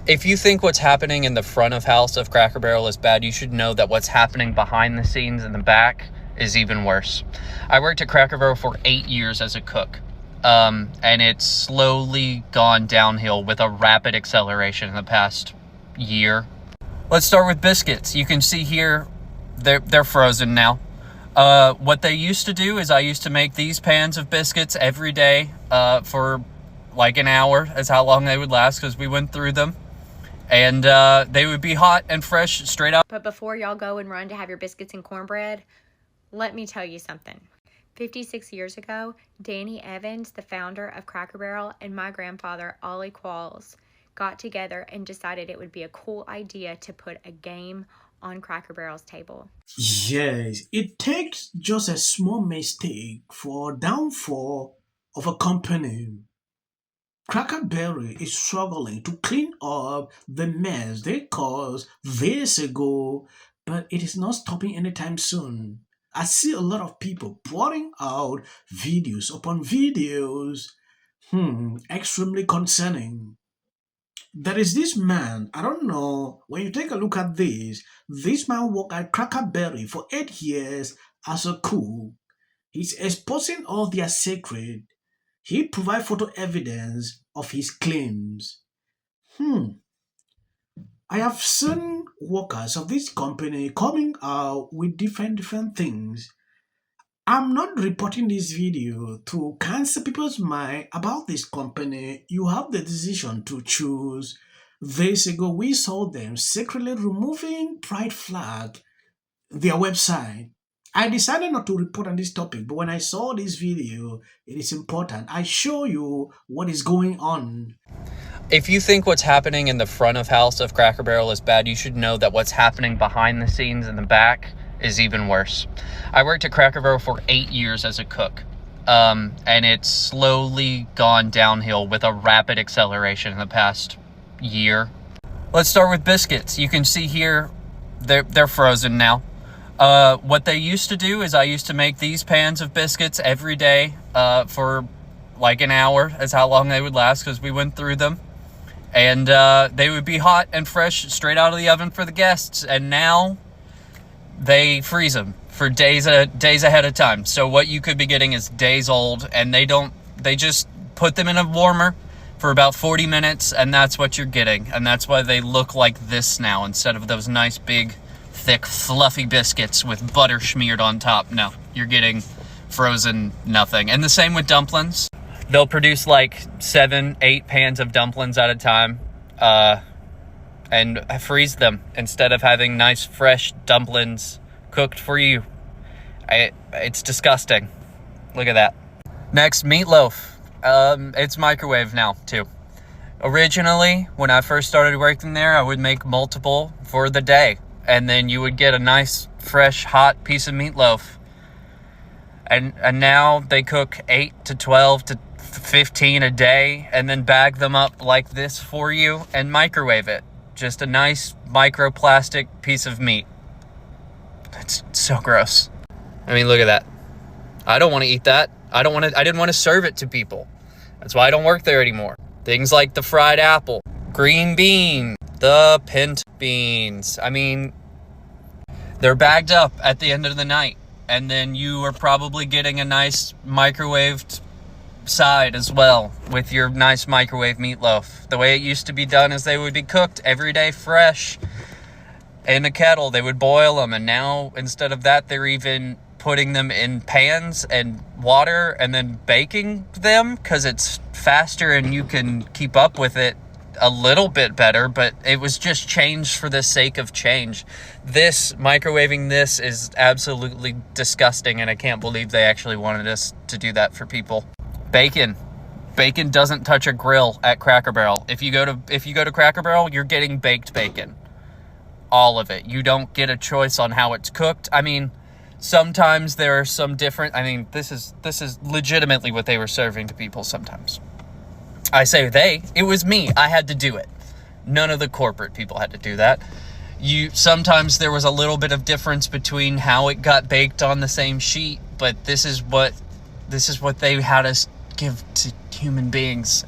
If you think what's happening in the front of house of Cracker Barrel is bad, you should know that what's happening behind the scenes in the back is even worse. I worked at Cracker Barrel for 8 years as a cook, and it's slowly gone downhill with a rapid acceleration in the past year. Let's start with biscuits. You can see here, they're frozen now. What they used to do is I used to make these pans of biscuits every day for like an hour. That's how long they would last because we went through them. And they would be hot and fresh straight out. But before y'all go and run to have your biscuits and cornbread, let me tell you something. 56 years ago, Danny Evans, the founder of Cracker Barrel, and my grandfather, Ollie Qualls, got together and decided it would be a cool idea to put a game on Cracker Barrel's table. Yes, it takes just a small mistake for downfall of a company. Cracker Barrel is struggling to clean up the mess they caused years ago, but it is not stopping anytime soon. I see a lot of people pouring out videos upon videos. Extremely concerning. There is this man, I don't know, when you take a look at this man worked at Cracker Barrel for 8 years as a cook. He's exposing all their secret. He provides photo evidence of his claims. I have seen workers of this company coming out with different things. I'm not reporting this video to cancel people's mind about this company. You have the decision to choose. Days ago, we saw them secretly removing pride flag their website. I decided not to report on this topic, but when I saw this video, it is important. I show you what is going on. If you think what's happening in the front of house of Cracker Barrel is bad, you should know that what's happening behind the scenes in the back is even worse. I worked at Cracker Barrel for 8 years as a cook, and it's slowly gone downhill with a rapid acceleration in the past year. Let's start with biscuits. You can see here, they're frozen now. What they used to do is I used to make these pans of biscuits every day for like an hour. That's how long they would last because we went through them. And they would be hot and fresh straight out of the oven for the guests. And now they freeze them for days ahead of time. So what you could be getting is days old, and they just put them in a warmer for about 40 minutes, and that's what you're getting. And that's why they look like this now instead of those nice big thick fluffy biscuits with butter smeared on top. No, you're getting frozen nothing. And the same with dumplings. They'll produce like 7-8 pans of dumplings at a time and freeze them instead of having nice fresh dumplings cooked for you. It's disgusting. Look at that. Next, meatloaf. It's microwave now too. Originally, when I first started working there, I would make multiple for the day, and then you would get a nice fresh hot piece of meatloaf. And now they cook 8 to 12 to 15 a day and then bag them up like this for you and microwave it. Just a nice microplastic piece of meat. It's so gross. I mean, look at that. I don't want to eat that. I didn't want to serve it to people. That's why I don't work there anymore. Things like the fried apple, green bean, the pinto beans. I mean, they're bagged up at the end of the night, and then you are probably getting a nice microwaved side as well with your nice microwave meatloaf. The way it used to be done is they would be cooked every day fresh in a kettle. They would boil them, and now instead of that, they're even putting them in pans and water and then baking them because it's faster and you can keep up with it a little bit better, but it was just changed for the sake of change. Microwaving this is absolutely disgusting, and I can't believe they actually wanted us to do that for people. Bacon doesn't touch a grill at Cracker Barrel. If you go to Cracker Barrel, you're getting baked bacon, all of it. You don't get a choice on how it's cooked. I mean, sometimes there are some different. I mean, this is legitimately what they were serving to people sometimes. I say it was me. I had to do it. None of the corporate people had to do that. Sometimes there was a little bit of difference between how it got baked on the same sheet, but this is what they had us give to human beings.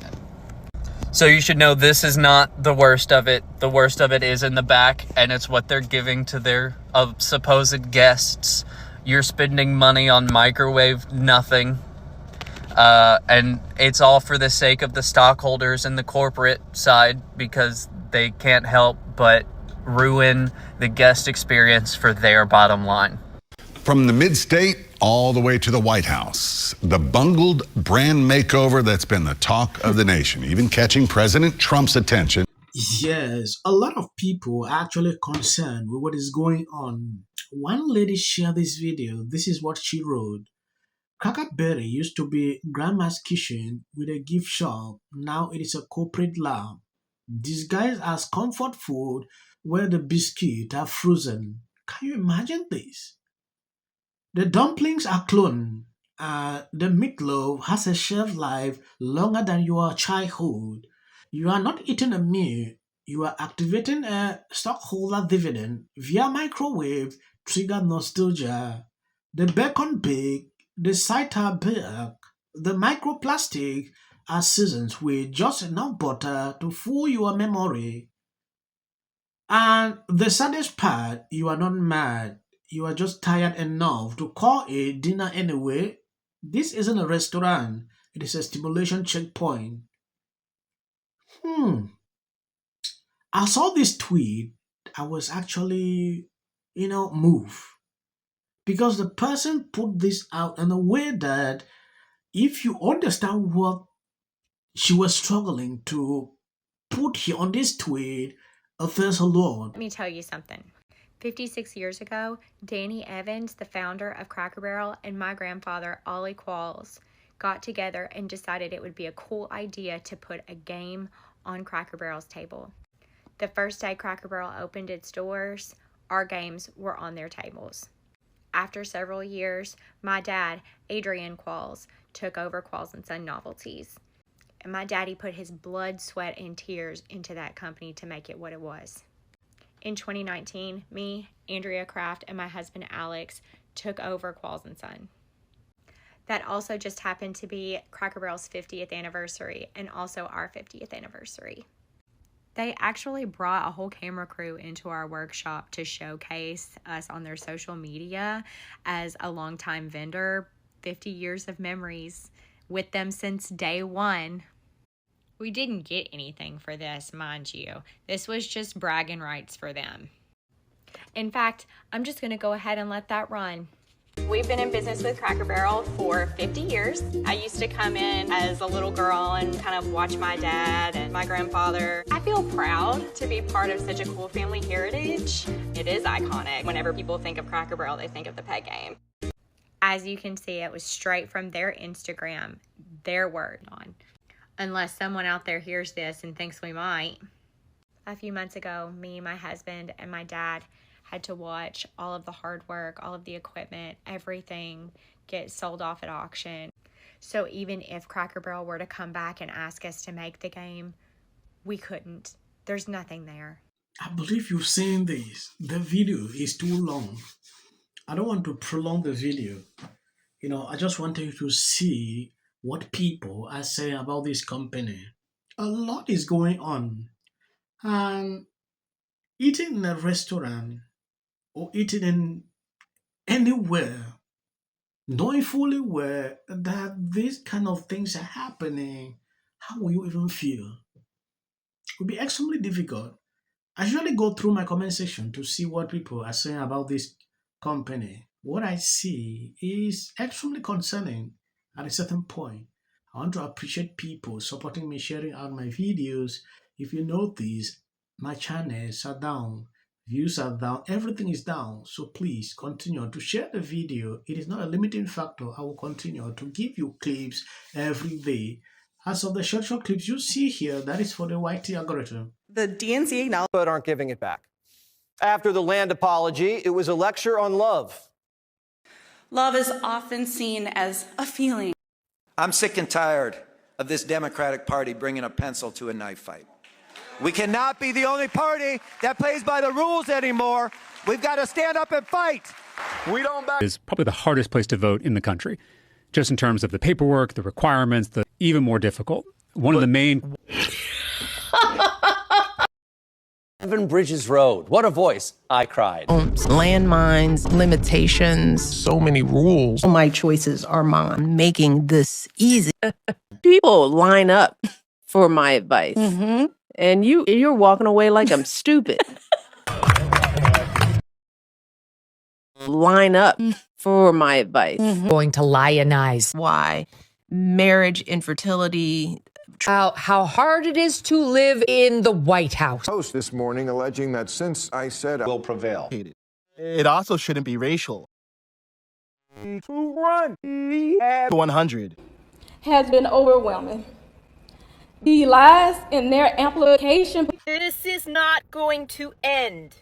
So you should know this is not the worst of it. The worst of it is in the back, and it's what they're giving to their supposed guests. You're spending money on microwave nothing. And it's all for the sake of the stockholders and the corporate side, because they can't help but ruin the guest experience for their bottom line. From the mid-state all the way to the White House, the bungled brand makeover that's been the talk of the nation, even catching President Trump's attention. Yes, a lot of people are actually concerned with what is going on. One lady shared this video. This is what she wrote. Cracker Barrel used to be grandma's kitchen with a gift shop. Now it is a corporate lab, disguised as comfort food where the biscuits are frozen. Can you imagine this? The dumplings are clone. The meatloaf has a shelf life longer than your childhood. You are not eating a meal. You are activating a stockholder dividend via microwave trigger nostalgia. The bacon bake, the cider bake, the microplastic are seasoned with just enough butter to fool your memory. And the saddest part, you are not mad. You are just tired enough to call it dinner anyway. This isn't a restaurant. It is a stimulation checkpoint. Hmm. I saw this tweet. I was actually, moved. Because the person put this out in a way that if you understand what she was struggling to put here on this tweet, thanks a lot. Let me tell you something. 56 years ago, Danny Evans, the founder of Cracker Barrel, and my grandfather, Ollie Qualls, got together and decided it would be a cool idea to put a game on Cracker Barrel's table. The first day Cracker Barrel opened its doors, our games were on their tables. After several years, my dad, Adrian Qualls, took over Qualls & Son Novelties. And my daddy put his blood, sweat, and tears into that company to make it what it was. In 2019, me, Andrea Kraft, and my husband Alex took over Qualls & Son. That also just happened to be Cracker Barrel's 50th anniversary and also our 50th anniversary. They actually brought a whole camera crew into our workshop to showcase us on their social media as a longtime vendor. 50 years of memories with them since day one. We didn't get anything for this, mind you. This was just bragging rights for them. In fact, I'm just going to go ahead and let that run. We've been in business with Cracker Barrel for 50 years. I used to come in as a little girl and kind of watch my dad and my grandfather. I feel proud to be part of such a cool family heritage. It is iconic. Whenever people think of Cracker Barrel, they think of the pet game. As you can see, it was straight from their Instagram, their word on. Unless someone out there hears this and thinks we might. A few months ago, me, my husband, and my dad had to watch all of the hard work, all of the equipment, everything get sold off at auction. So even if Cracker Barrel were to come back and ask us to make the game, we couldn't. There's nothing there. I believe you've seen this. The video is too long. I don't want to prolong the video. I just want you to see what people are saying about this company. A lot is going on. And eating in a restaurant or eating in anywhere, knowing fully well that these kind of things are happening, how will you even feel? It will be extremely difficult. I usually go through my comment section to see what people are saying about this company. What I see is extremely concerning at a certain point. I want to appreciate people supporting me, sharing out my videos. If you notice, my channels are down, views are down, everything is down. So please continue to share the video. It is not a limiting factor. I will continue to give you clips every day. As of the short clips you see here, that is for the YT algorithm. The DNC acknowledged, but aren't giving it back. After the land apology, it was a lecture on love. Love is often seen as a feeling. I'm sick and tired of this Democratic Party bringing a pencil to a knife fight. We cannot be the only party that plays by the rules anymore. We've got to stand up and fight. We don't back. Is probably the hardest place to vote in the country, just in terms of the paperwork, the requirements, the even more difficult. One of the main Evan Bridges Road. What a voice, I cried. Landmines, limitations, so many rules. my choices are mine. Making this easy. People line up for my advice. And you're walking away like I'm stupid. Line up for my advice. Going to lionize. Why? Marriage, infertility. How hard it is to live in the White House. Post this morning alleging that since I said I will prevail. It also shouldn't be racial. To run 100 has been overwhelming. The lies in their amplification. This is not going to end.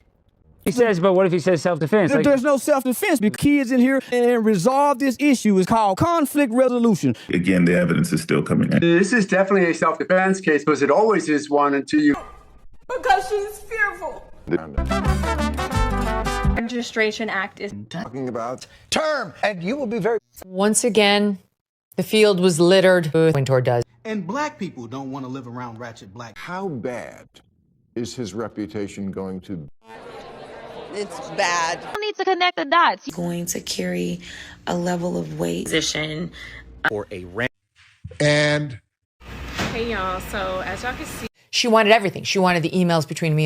He says, but what if he says self-defense? There's no self-defense because kids in here and resolve this issue is called conflict resolution. Again, the evidence is still coming in. This is definitely a self-defense case because it always is one until you... Because she's fearful. The Registration Act is talking about term, and you will be very... Once again, the field was littered with Wintour does. And black people don't want to live around ratchet black. how bad is his reputation going to be? It's bad. I need to connect the dots. Going to carry a level of weight. Position or a rant. And Hey y'all, so as y'all can see, She wanted everything. She wanted the emails between me and